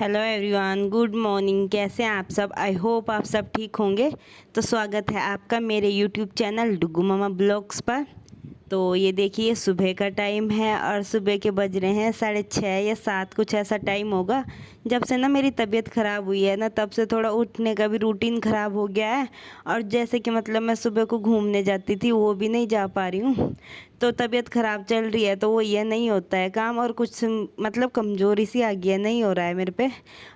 Hello everyone, good morning. कैसे हैं आप सब? आई होप आप सब ठीक होंगे। तो स्वागत है आपका मेरे यूट्यूब चैनल डुगू मामा ब्लॉग्स पर। तो ये देखिए सुबह का टाइम है और सुबह के बज रहे हैं 6:30 या 7, कुछ ऐसा टाइम होगा। जब से ना मेरी तबीयत ख़राब हुई है ना, तब से थोड़ा उठने का भी रूटीन ख़राब हो गया है। और जैसे कि मतलब मैं सुबह को घूमने जाती थी, वो भी नहीं जा पा रही हूँ। तो तबीयत ख़राब चल रही है, तो वो ये नहीं होता है काम, और कुछ मतलब कमज़ोरी सी आ गई है, नहीं हो रहा है मेरे पे।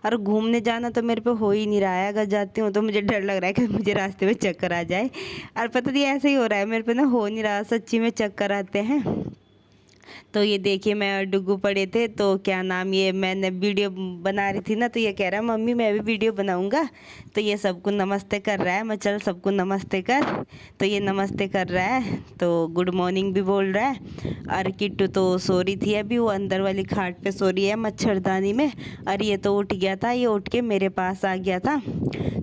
और घूमने जाना तो मेरे पे हो ही नहीं रहा है। अगर जाती हूँ तो मुझे डर लग रहा है कि मुझे रास्ते में चक्कर आ जाए। और पता नहीं ऐसे ही हो रहा है मेरे पे ना, हो नहीं रहा, सच्ची में चक्कर आते हैं। तो ये देखिए मैं और डुगू पड़े थे, तो क्या नाम, ये मैंने वीडियो बना रही थी ना, तो ये कह रहा है मम्मी मैं भी वीडियो बनाऊंगा। तो ये सबको नमस्ते कर रहा है, मैं चल सबको नमस्ते कर। तो ये नमस्ते कर रहा है, तो गुड मॉर्निंग भी बोल रहा है। और किट्टू तो सो रही थी अभी, वो अंदर वाली खाट पे सो रही है मच्छरदानी में। और ये तो उठ गया था, ये उठ के मेरे पास आ गया था।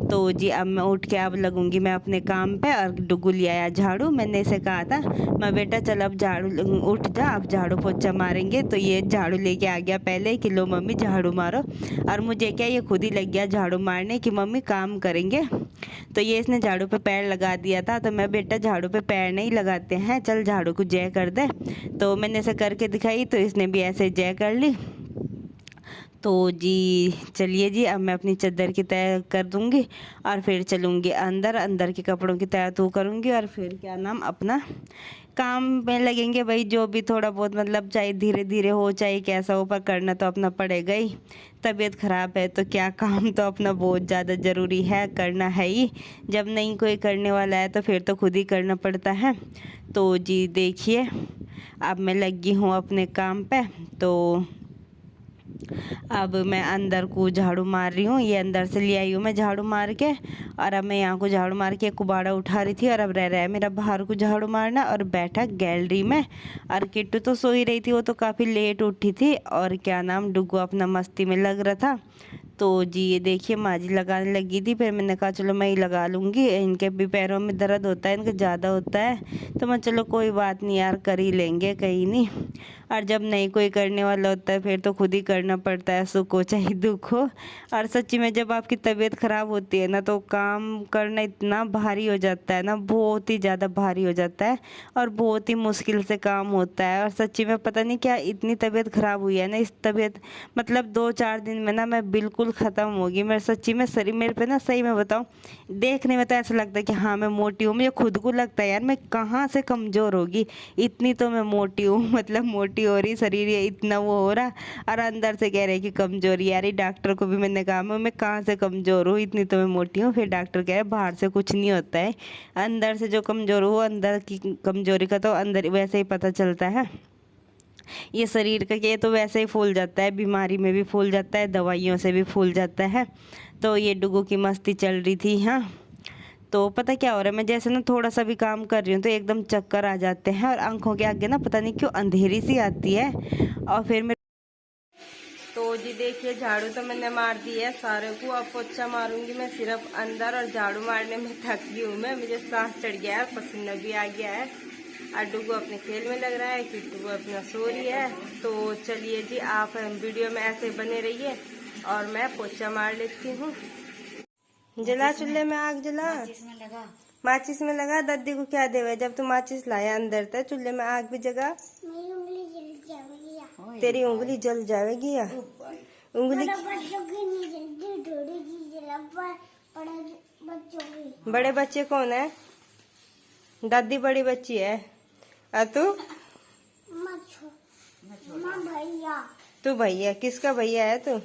तो जी अब मैं उठ के अब लगूंगी मैं अपने काम पे। और डुगू ले आया झाड़ू, मैंने इसे कहा था मैं बेटा चल अब झाड़ू उठ जा, अब झाड़ू पोछा मारेंगे। तो ये झाड़ू लेके आ गया पहले कि लो मम्मी झाड़ू मारो। और मुझे क्या, ये खुद ही लग गया झाड़ू मारने कि मम्मी काम करेंगे। तो ये इसने झाड़ू पे पैर लगा दिया था, तो मैं बेटा झाड़ू पे पैर नहीं लगाते हैं, चल झाड़ू को जय कर दे। तो मैंने ऐसे करके दिखाई, तो इसने भी ऐसे जय कर ली। तो जी चलिए जी, अब मैं अपनी चादर की तय कर दूंगी और फिर चलूँगी अंदर, अंदर के कपड़ों की तय तो करूँगी। और फिर क्या नाम, अपना काम में लगेंगे भाई। जो भी थोड़ा बहुत मतलब चाहे धीरे धीरे हो चाहे कैसा हो, पर करना तो अपना पड़ेगा ही। तबीयत ख़राब है तो क्या, काम तो अपना बहुत ज़्यादा ज़रूरी है, करना है ही। जब नहीं कोई करने वाला है तो फिर तो खुद ही करना पड़ता है। तो जी देखिए अब मैं लगी हूँ अपने काम पे। तो अब मैं अंदर को झाड़ू मार रही हूँ, ये अंदर से ले आई हूँ मैं झाड़ू मार के। और अब मैं यहाँ को झाड़ू मार के कुबाड़ा उठा रही थी, और अब रह रहा है मेरा बाहर को झाड़ू मारना। और बैठा गैलरी में। और किट्टू तो सो ही रही थी, वो तो काफ़ी लेट उठी थी। और क्या नाम, डुगू अपना मस्ती में लग रहा था। तो जी ये देखिए माजी लगाने लगी थी, फिर मैंने कहा चलो मैं ही लगा लूँगी, इनके भी पैरों में दर्द होता है, इनका ज़्यादा होता है। तो मैं चलो कोई बात नहीं यार, कर ही लेंगे, कहीं नहीं। और जब नहीं कोई करने वाला होता है फिर तो खुद ही करना पड़ता है, सुख हो चाहे दुख हो। और सच्ची में जब आपकी तबीयत ख़राब होती है ना, तो काम करना इतना भारी हो जाता है ना, बहुत ही ज़्यादा भारी हो जाता है। और बहुत ही मुश्किल से काम होता है। और सच्ची में पता नहीं क्या इतनी तबीयत ख़राब हुई है ना, इस तबीयत मतलब 2-4 दिन में ना मैं बिल्कुल ख़त्म होगी। मैं सच्ची में शरीर मेरे पे ना, सही में बताऊँ, देखने में तो ऐसा लगता है कि हाँ मैं मोटी हूँ। मुझे खुद को लगता है यार मैं कहाँ से कमज़ोर होगी, इतनी तो मैं मोटी हूँ। मतलब मोटी हो रही, शरीर ये इतना वो हो रहा, और अंदर से कह रहे कि कमज़ोरी यार। डॉक्टर को भी मैंने कहा मैं कहाँ से कमज़ोर हूँ, इतनी तो मैं मोटी हूँ। फिर डॉक्टर कह रहे बाहर से कुछ नहीं होता है, अंदर से जो कमज़ोर हो, अंदर की कमज़ोरी का तो अंदर वैसे ही पता चलता है। ये शरीर का ये तो वैसे ही फूल जाता है, बीमारी में भी फूल जाता है, दवाइयों से भी फूल जाता है। तो ये डुगू की मस्ती चल रही थी। हाँ तो पता क्या हो रहा है, मैं जैसे ना थोड़ा सा भी काम कर रही हूँ तो एकदम चक्कर आ जाते हैं, और आंखों के आगे ना पता नहीं क्यों अंधेरी सी आती है। और फिर मैं तो जी देखिए झाड़ू तो मैंने मार दी है सारे को, अब पोछा मारूंगी मैं सिर्फ अंदर। और झाड़ू मारने में थक गई हूँ मैं, मुझे सांस चढ़ गया है, पसीना भी आ गया है। और डुगू अपने खेल में लग रहा है, किट्टू अपना सो रही है। तो चलिए जी आप वीडियो में ऐसे बने रहिए और मैं पोछा मार लेती हूँ। जला चूल्हे में आग जला, माचिस में लगा। दादी को क्या देवे, जब तू माचिस लाया अंदर तक चूल्हे में आग भी जगा। तेरी उंगली जल जाएगी या उंगली? बड़े बच्चे कौन है? दादी बड़ी बच्ची है। और तू? भैया। तू भैया, किसका भैया है तू?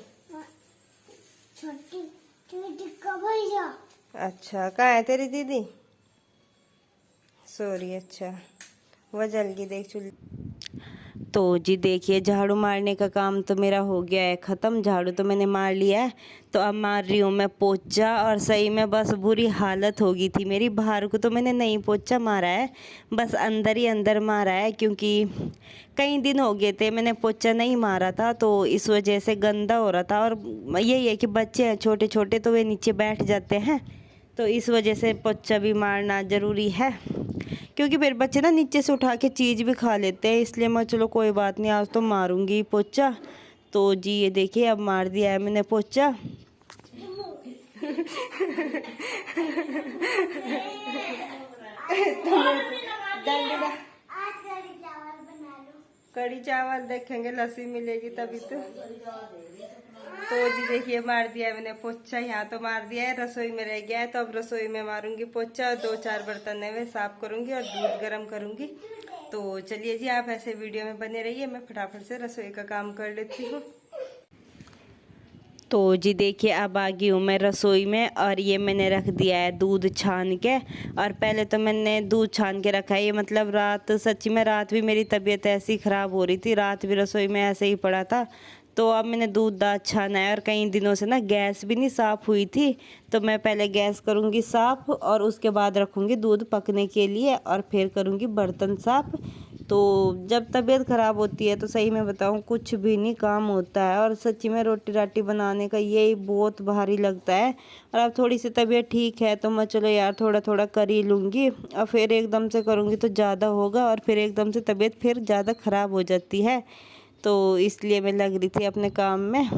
छोटी का भैया। अच्छा कहाँ है तेरी दीदी? सॉरी, अच्छा वह जल गई देख चूल्हे। तो जी देखिए झाड़ू मारने का काम तो मेरा हो गया है ख़त्म, झाड़ू तो मैंने मार लिया है। तो अब मार रही हूँ मैं पोछा। और सही में बस बुरी हालत हो गई थी मेरी, बाहर को तो मैंने नहीं पोछा मारा है, बस अंदर ही अंदर मारा है। क्योंकि कई दिन हो गए थे मैंने पोछा नहीं मारा था, तो इस वजह से गंदा हो रहा था। और यही है कि बच्चे हैं छोटे छोटे, तो वे नीचे बैठ जाते हैं, तो इस वजह से पोछा भी मारना ज़रूरी है। क्योंकि फिर बच्चे ना नीचे से उठा के चीज़ भी खा लेते हैं, इसलिए मैं चलो कोई बात नहीं आज तो मारूंगी पोछा। तो जी ये देखिए अब मार दिया है मैंने पोछा। कड़ी चावल देखेंगे, लस्सी मिलेगी तभी तो जी देखिए मार दिया है मैंने पोछा। यहाँ तो मार दिया है, रसोई में रह गया है, तो अब रसोई में मारूंगी पोछा और 2-4 बर्तन है वे साफ करूंगी और दूध गर्म करूंगी। तो चलिए जी आप ऐसे वीडियो में बने रहिए, मैं फटाफट से रसोई का काम कर लेती हूँ। तो जी देखिए अब आ गई हूँ मैं रसोई में और ये मैंने रख दिया है दूध छान के। और पहले तो मैंने दूध छान के रखा है, ये मतलब रात, सच्ची में रात भी मेरी तबीयत ऐसी ख़राब हो रही थी, रात भी रसोई में ऐसे ही पड़ा था। तो अब मैंने दूध दाद छाना है और कई दिनों से ना गैस भी नहीं साफ़ हुई थी, तो मैं पहले गैस करूँगी साफ़ और उसके बाद रखूँगी दूध पकने के लिए और फिर करूँगी बर्तन साफ़। तो जब तबीयत ख़राब होती है तो सही में बताऊँ कुछ भी नहीं काम होता है, और सच्ची में रोटी राटी बनाने का यही बहुत भारी लगता है। और अब थोड़ी सी तबीयत ठीक है तो मैं चलो यार थोड़ा थोड़ा कर ही लूँगी, और फिर एकदम से करूँगी तो ज़्यादा होगा और फिर एकदम से तबीयत फिर ज़्यादा ख़राब हो जाती है। तो इसलिए मैं लग रही थी अपने काम में।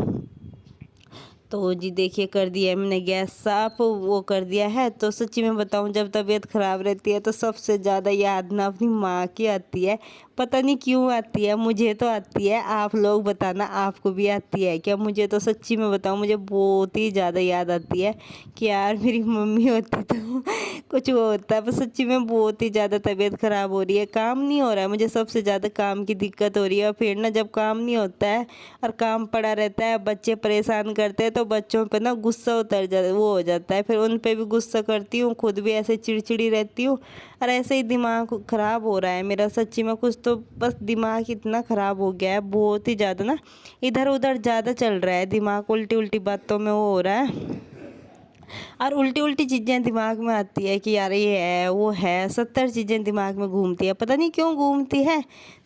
तो जी देखिए कर दिया है मैंने गैस साफ, वो कर दिया है। तो सच्ची में बताऊं जब तबीयत ख़राब रहती है तो सबसे ज़्यादा याद ना अपनी माँ की आती है। पता नहीं क्यों आती है, मुझे तो आती है, आप लोग बताना आपको भी आती है क्या। मुझे तो सच्ची में बताऊं मुझे बहुत ही ज़्यादा याद आती है कि यार मेरी मम्मी होती तो कुछ वो होता है। पर सच्ची में बहुत ही ज़्यादा तबीयत ख़राब हो रही है, काम नहीं हो रहा है, मुझे सबसे ज़्यादा काम की दिक्कत हो रही है। और फिर ना जब काम नहीं होता है और काम पड़ा रहता है, बच्चे परेशान करते हैं तो बच्चों पे ना गुस्सा उतर जाता, वो हो जाता है, फिर उन पे भी गुस्सा करती हूँ, खुद भी ऐसे चिड़चिड़ी रहती हूँ। और ऐसे ही दिमाग ख़राब हो रहा है मेरा, सच्ची में कुछ तो बस दिमाग इतना ख़राब हो गया है, बहुत ही ज़्यादा ना इधर उधर ज़्यादा चल रहा है दिमाग, उल्टी उल्टी बातों में वो हो रहा है। और उल्टी उल्टी चीज़ें दिमाग में आती है कि यार ये है वो है, 70 चीज़ें दिमाग में घूमती है, पता नहीं क्यों घूमती है।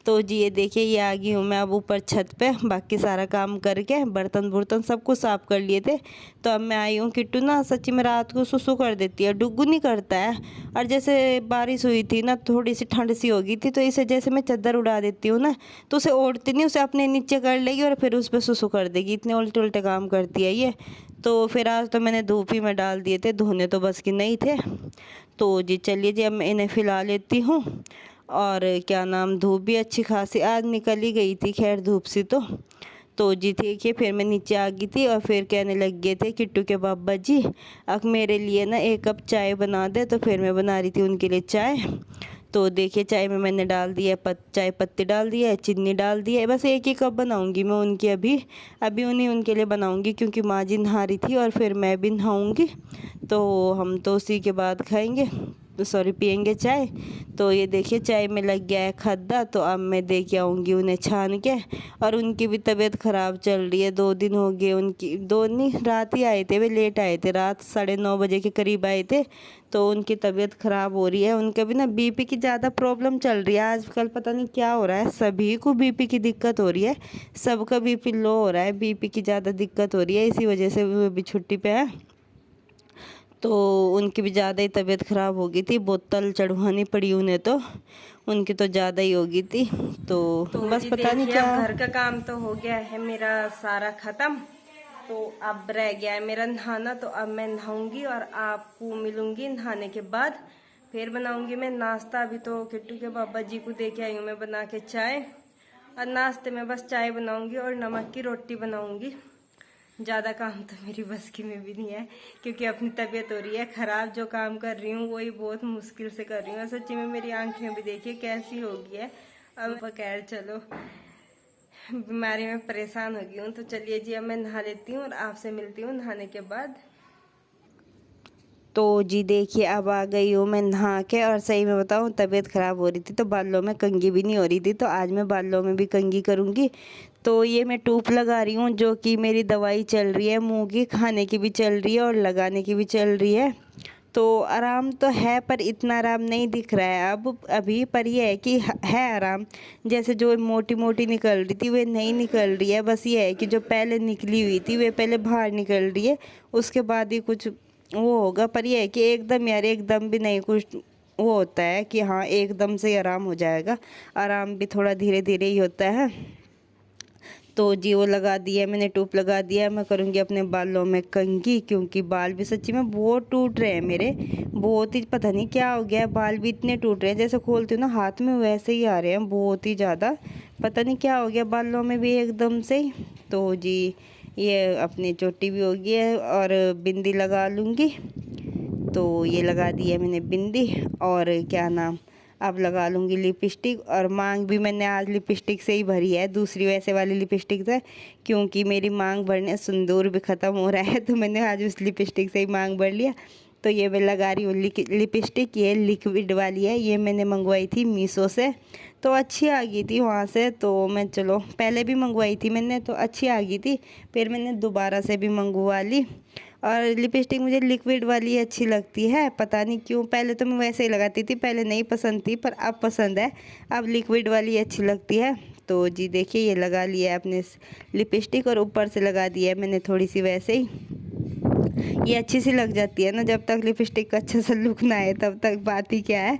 तो जी ये देखिए ये आ गई हूँ मैं अब ऊपर छत पे, बाकी सारा काम करके बर्तन बुर्तन सब कुछ साफ़ कर लिए थे। तो अब मैं आई हूँ। किट्टू ना सच्ची में रात को सुसु कर देती है, डुग्गू नहीं करता है। और जैसे बारिश हुई थी ना, थोड़ी सी ठंड सी हो गई थी, तो इसे जैसे मैं चादर उड़ा देती हूँ ना तो उसे ओढ़ती नहीं, उसे अपने नीचे कर लेगी और फिर उस पर सुसु कर देगी। इतने उल्टे उल्टे काम करती है ये। तो फिर आज तो मैंने धूप ही में डाल दिए थे, धोने तो बस की नहीं थे। तो जी चलिए जी अब मैं इन्हें फैला लेती हूँ। और क्या नाम, धूप भी अच्छी खासी आज निकल ही गई थी, खैर धूप सी तो जी देखिए फिर मैं नीचे आ गई थी और फिर कहने लग गए थे किट्टू के बाबा जी अब मेरे लिए ना 1 कप चाय बना दे। तो फिर मैं बना रही थी उनके लिए चाय। तो देखिए चाय में मैंने डाल दिया चाय पत्ती डाल दिया है, चीनी डाल दिया है, बस 1 ही कप बनाऊंगी मैं उनकी अभी अभी उन्हीं उनके लिए बनाऊंगी, क्योंकि माँ जी नहा रही थी और फिर मैं भी नहाऊंगी। तो हम तो उसी के बाद खाएंगे, तो सॉरी पियेंगे चाय। तो ये देखिए चाय में लग गया है खद्दा, तो अब मैं दे के आऊँगी उन्हें छान के। और उनकी भी तबीयत ख़राब चल रही है, 2 दिन हो गए उनकी, 2 नहीं रात ही आए थे, वे लेट आए थे, रात 9:30 बजे के करीब आए थे। तो उनकी तबीयत ख़राब हो रही है, उनका भी ना बीपी की ज़्यादा प्रॉब्लम चल रही है आजकल, पता नहीं क्या हो रहा है, सभी को बीपी की दिक्कत हो रही है, सबका बीपी लो हो रहा है, बीपी की ज़्यादा दिक्कत हो रही है, इसी वजह से वो भी छुट्टी पे है। तो उनकी भी ज़्यादा ही तबीयत ख़राब हो गई थी, बोतल चढ़वानी पड़ी उन्हें, तो उनकी तो ज़्यादा ही हो गई थी। तो बस पता नहीं क्या। घर का काम तो हो गया है मेरा सारा ख़त्म, तो अब रह गया है मेरा नहाना। तो अब मैं नहाऊंगी और आपको मिलूंगी नहाने के बाद, फिर बनाऊंगी मैं नाश्ता। अभी तो किट्टू के बाबा जी को दे के आई हूँ मैं बना के चाय, और नाश्ते में बस चाय बनाऊंगी और नमक की रोटी बनाऊंगी। ज़्यादा काम तो मेरी बस की में भी नहीं है, क्योंकि अपनी तबीयत हो रही है ख़राब, जो काम कर रही हूँ वही बहुत मुश्किल से कर रही हूँ। सच्ची में मेरी आंखें भी देखिए कैसी हो गई है अब, खैर चलो बीमारी में परेशान हो गई हूँ। तो चलिए जी अब मैं नहा लेती हूँ और आपसे मिलती हूँ नहाने के बाद। तो जी देखिए अब आ गई हूँ मैं नहा के, और सही में बताऊँ तबीयत ख़राब हो रही थी तो बालों में कंघी भी नहीं हो रही थी, तो आज मैं बालों में भी कंघी करूँगी। तो ये मैं टूप लगा रही हूँ, जो कि मेरी दवाई चल रही है मुँह की, खाने की भी चल रही है और लगाने की भी चल रही है। तो आराम तो है पर इतना आराम नहीं दिख रहा है अब अभी, पर ये है कि है आराम। जैसे जो मोटी मोटी निकल रही थी वे नहीं निकल रही है, बस ये है कि जो पहले निकली हुई थी वे पहले बाहर निकल रही है, उसके बाद ही कुछ वो होगा। पर यह है कि एकदम यार एकदम भी नहीं, कुछ वो होता है कि हाँ एकदम से आराम हो जाएगा, आराम भी थोड़ा धीरे धीरे ही होता है। तो जी वो लगा दिया मैंने, टूप लगा दिया। मैं करूँगी अपने बालों में कंघी, क्योंकि बाल भी सच्ची में बहुत टूट रहे हैं मेरे, बहुत ही, पता नहीं क्या हो गया है, बाल भी इतने टूट रहे हैं, जैसे खोलती हूँ ना हाथ में वैसे ही आ रहे हैं, बहुत ही ज़्यादा, पता नहीं क्या हो गया बालों में भी एकदम से ही। तो जी ये अपनी चोटी भी हो गई है और बिंदी लगा लूँगी। तो ये लगा दी है मैंने बिंदी, और क्या नाम, अब लगा लूँगी लिपस्टिक। और मांग भी मैंने आज लिपस्टिक से ही भरी है, दूसरी वैसे वाली लिपस्टिक से, क्योंकि मेरी मांग भरने सिंदूर भी ख़त्म हो रहा है, तो मैंने आज उस लिपस्टिक से ही मांग भर लिया। तो ये मैं लगा रही हूँ लिपस्टिक, ये लिक्विड वाली है, ये मैंने मंगवाई थी मीशो से, तो अच्छी आ गई थी वहाँ से। तो मैं चलो पहले भी मंगवाई थी मैंने, तो अच्छी आ गई थी, फिर मैंने दोबारा से भी मंगवा ली। और लिपस्टिक मुझे लिक्विड वाली अच्छी लगती है, पता नहीं क्यों, पहले तो मैं वैसे ही लगाती थी, पहले नहीं पसंद थी पर अब पसंद है, अब लिक्विड वाली अच्छी लगती है। तो जी देखिए ये लगा लिया है अपने लिपस्टिक, और ऊपर से लगा दिया है मैंने थोड़ी सी वैसे ही, ये अच्छी सी लग जाती है ना, जब तक लिपस्टिक का अच्छा सा लुक ना आए तब तक बात ही क्या है।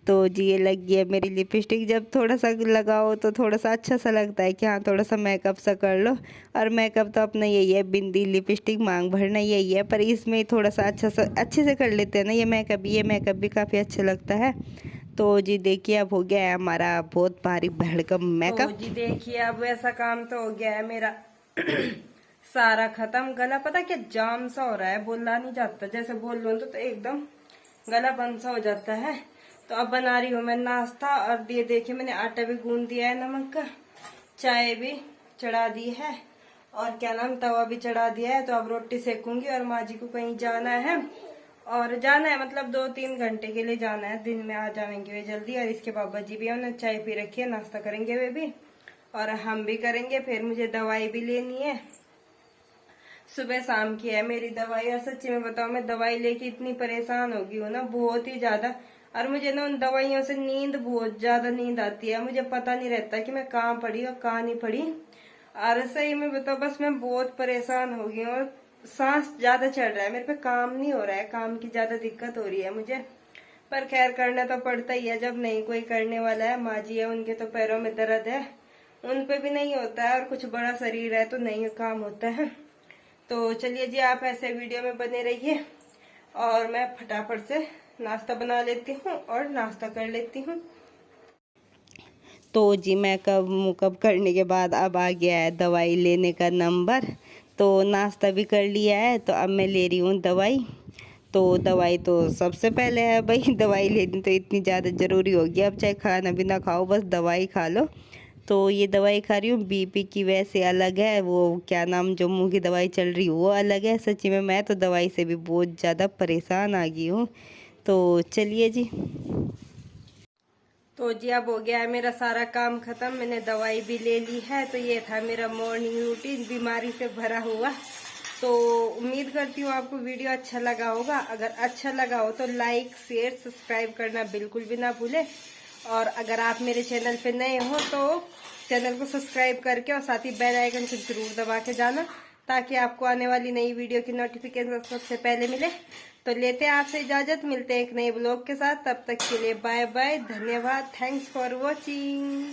तो जी ये लग गई है मेरी लिपस्टिक, जब थोड़ा सा लगाओ तो थोड़ा सा अच्छा सा लगता है कि हाँ थोड़ा सा मेकअप सा कर लो। और मेकअप तो अपना यही है, बिंदी लिपस्टिक मांग भरना यही है, पर इसमें थोड़ा सा अच्छा सा अच्छे से कर लेते हैं ना ये मेकअप भी काफ़ी अच्छा लगता है। तो जी देखिए अब हो गया है हमारा बहुत भारी भड़कम मेकअप। तो जी देखिए अब ऐसा काम तो हो गया है मेरा सारा खत्म। गला पता क्या जाम सा हो रहा है, बोलना नहीं जाता, जैसे बोल लूँ तो एकदम गला बंद सा हो जाता है। तो अब बना रही हूँ मैं नाश्ता, और ये देखिए मैंने आटा भी गूंद दिया है नमक का, चाय भी चढ़ा दी है, और क्या नाम तवा भी चढ़ा दिया है। तो अब रोटी सेकूंगी, और माँ जी को कहीं जाना है, और जाना है मतलब 2-3 घंटे के लिए जाना है, दिन में आ जाएंगे वे जल्दी। और इसके बाबा जी भी है, उन्हें चाय पी रखी है, नाश्ता करेंगे वे भी, और हम भी करेंगे। फिर मुझे दवाई भी लेनी है, सुबह शाम की है मेरी दवाई। और सच्ची में बताओ मैं दवाई लेके इतनी परेशान हो गई हूँ ना, बहुत ही ज्यादा। और मुझे ना उन दवाइयों से नींद, बहुत ज्यादा नींद आती है, मुझे पता नहीं रहता कि मैं कहाँ पड़ी और कहाँ नहीं पड़ी। और सही में बताओ बस मैं बहुत परेशान हो गई हूँ, और सांस ज्यादा चढ़ रहा है मेरे पे, काम नहीं हो रहा है, काम की ज्यादा दिक्कत हो रही है मुझे। पर खैर करना तो पड़ता ही है, जब नहीं कोई करने वाला है। माँ जी है, उनके तो पैरों में दर्द है, उन पे भी नहीं होता है, और कुछ बड़ा शरीर है तो नहीं काम होता है। तो चलिए जी आप ऐसे वीडियो में बने रहिए, और मैं फटाफट से नाश्ता बना लेती हूँ और नाश्ता कर लेती हूँ। तो जी मेकअप करने के बाद अब आ गया है दवाई लेने का नंबर। तो नाश्ता भी कर लिया है, तो अब मैं ले रही हूँ दवाई। तो दवाई तो सबसे पहले है भाई, दवाई लेनी तो इतनी ज़्यादा ज़रूरी होगी, अब चाहे खाना भी ना खाओ बस दवाई खा लो। तो ये दवाई खा रही हूँ, बीपी की वैसे अलग है, वो क्या नाम जो मुंह की दवाई चल रही है वो अलग है। सच्ची में मैं तो दवाई से भी बहुत ज़्यादा परेशान आ गई हूँ। तो चलिए जी। तो जी अब हो गया है मेरा सारा काम खत्म, मैंने दवाई भी ले ली है। तो ये था मेरा मॉर्निंग रूटीन, बीमारी से भरा हुआ। तो उम्मीद करती हूँ आपको वीडियो अच्छा लगा होगा, अगर अच्छा लगा हो तो लाइक शेयर सब्सक्राइब करना बिल्कुल भी ना भूले। और अगर आप मेरे चैनल पे नए हो तो चैनल को सब्सक्राइब करके और साथ ही बेल आइकन को जरूर दबा के जाना, ताकि आपको आने वाली नई वीडियो की नोटिफिकेशन सबसे पहले मिले। तो लेते हैं आपसे इजाजत, मिलते हैं एक नए ब्लॉग के साथ, तब तक के लिए बाय बाय, धन्यवाद, थैंक्स फॉर वॉचिंग।